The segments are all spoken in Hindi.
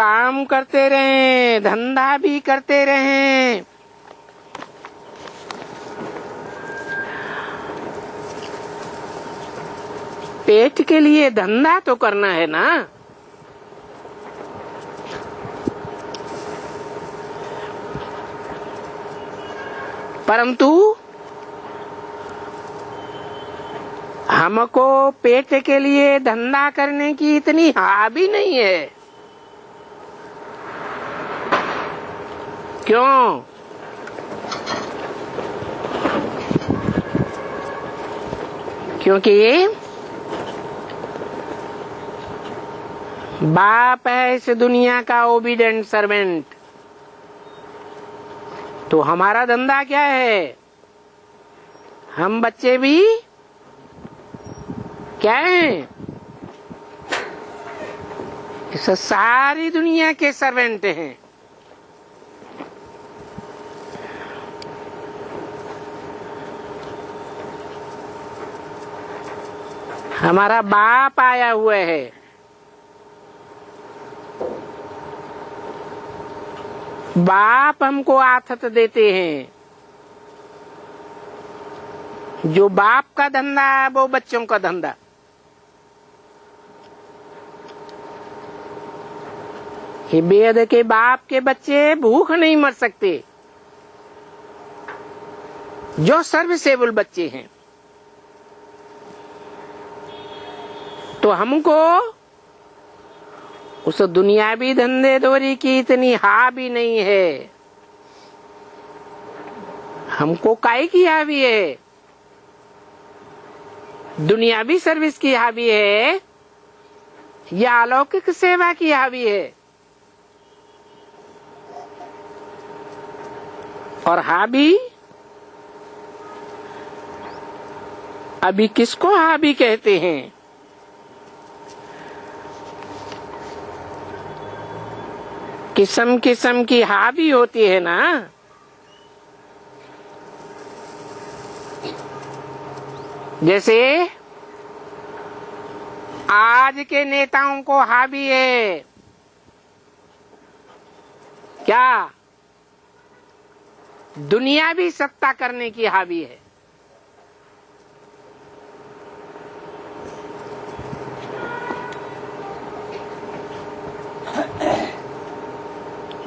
काम करते रहें, धंधा भी करते रहें। पेट के लिए धंधा तो करना है ना। परंतु हमको पेट के लिए धंधा करने की इतनी हावी नहीं है। क्यों? क्योंकि बाप है इस दुनिया का ओबीडेंट सर्वेंट। तो हमारा धंधा क्या है? हम बच्चे भी क्या हैं? इस सारी दुनिया के सर्वेंट हैं। हमारा बाप आया हुआ है। बाप हमको आथत देते हैं। जो बाप का धंधा है वो बच्चों का धंधा। ये बेद के बाप के बच्चे भूख नहीं मर सकते। जो सर्विसेबल बच्चे हैं, तो हमको उस दुनियावी धंधे दोरी की इतनी हावी नहीं है। हमको काय की हावी है? दुनियावी सर्विस की हावी है या अलौकिक सेवा की हावी है? और हावी अभी किसको हावी कहते हैं? किस्म किस्म की हावी होती है ना। जैसे आज के नेताओं को हावी है क्या? दुनियावी सत्ता करने की हावी है।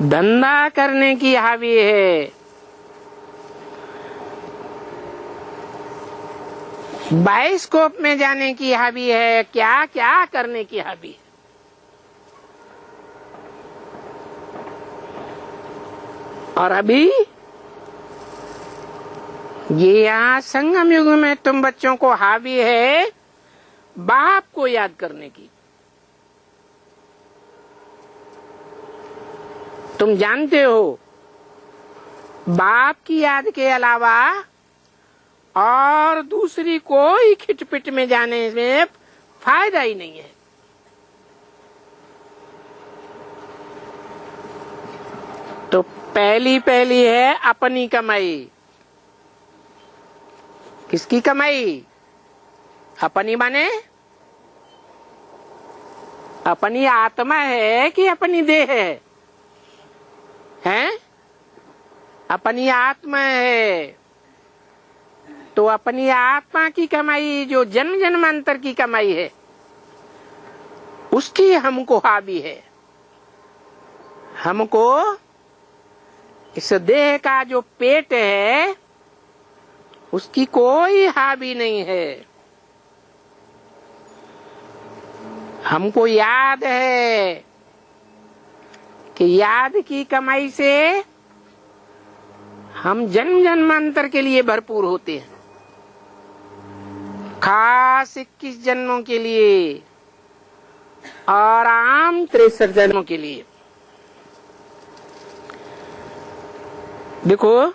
धंधा करने की हावी है। बायोस्कोप में जाने की हावी है। क्या क्या करने की हावी है। और अभी ये यहाँ संगम युग में तुम बच्चों को हावी है बाप को याद करने की। तुम जानते हो बाप की याद के अलावा और दूसरी कोई खिटपिट में जाने में फायदा ही नहीं है। तो पहली है अपनी कमाई। किसकी कमाई? अपनी माने अपनी आत्मा है कि अपनी देह है? हैं? अपनी आत्मा है। तो अपनी आत्मा की कमाई जो जन्म जन्मांतर की कमाई है उसकी हमको हावी है। हमको इस देह का जो पेट है उसकी कोई हावी नहीं है। हमको याद है कि याद की कमाई से हम जन्म जन्मांतर के लिए भरपूर होते हैं। खास 21 जन्मों के लिए और आम 63 जन्मों के लिए। देखो,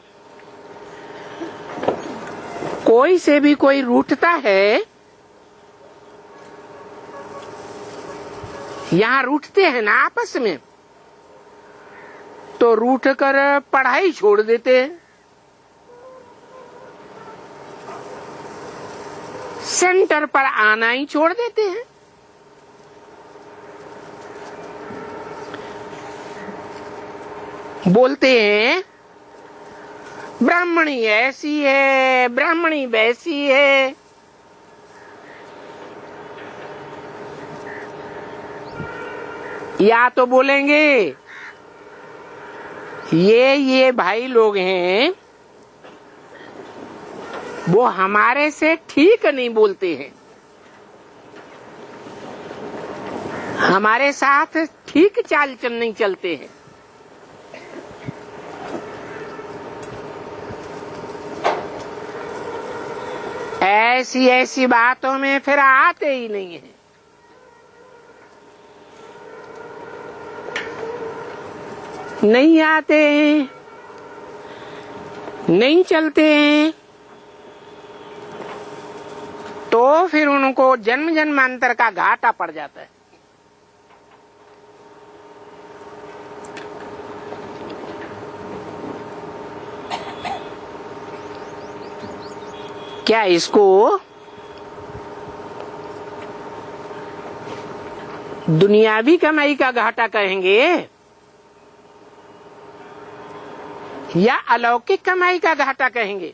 कोई से भी कोई रूठता है, यहाँ रूठते हैं ना आपस में, तो रूठ कर पढ़ाई छोड़ देते हैं, सेंटर पर आना ही छोड़ देते हैं। बोलते हैं ब्राह्मणी ऐसी है, ब्राह्मणी वैसी है। या तो बोलेंगे ये भाई लोग हैं, वो हमारे से ठीक नहीं बोलते हैं, हमारे साथ ठीक चाल चल नहीं चलते हैं। ऐसी ऐसी बातों में फिर आते ही नहीं है। नहीं आते हैं, नहीं चलते हैं, तो फिर उनको जन्म जन्मांतर का घाटा पड़ जाता है। क्या इसको दुनियावी कमाई का घाटा कहेंगे या अलौकिक कमाई का घाटा कहेंगे?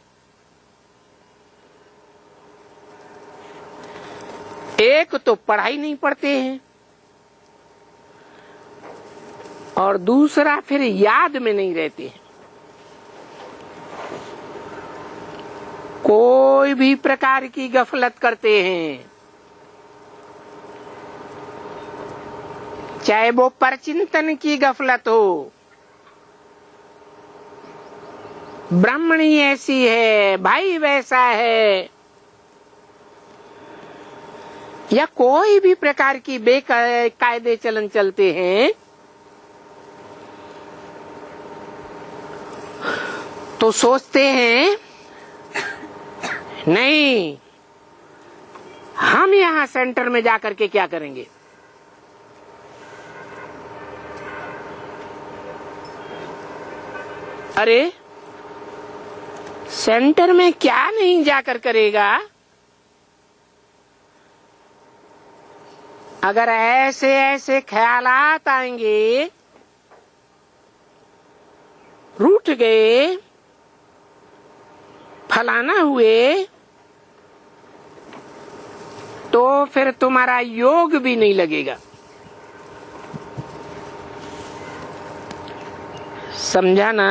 एक तो पढ़ाई नहीं पढ़ते हैं और दूसरा फिर याद में नहीं रहते हैं। कोई भी प्रकार की गफलत करते हैं, चाहे वो परचिंतन की गफलत हो, ब्राह्मणी ऐसी है, भाई वैसा है, या कोई भी प्रकार की बेकायदे चलन चलते हैं, तो सोचते हैं नहीं, हम यहां सेंटर में जाकर के क्या करेंगे? अरे सेंटर में क्या नहीं जाकर करेगा? अगर ऐसे ऐसे ख्यालात आएंगे, रूठ गए, फलाना हुए, तो फिर तुम्हारा योग भी नहीं लगेगा। समझा ना?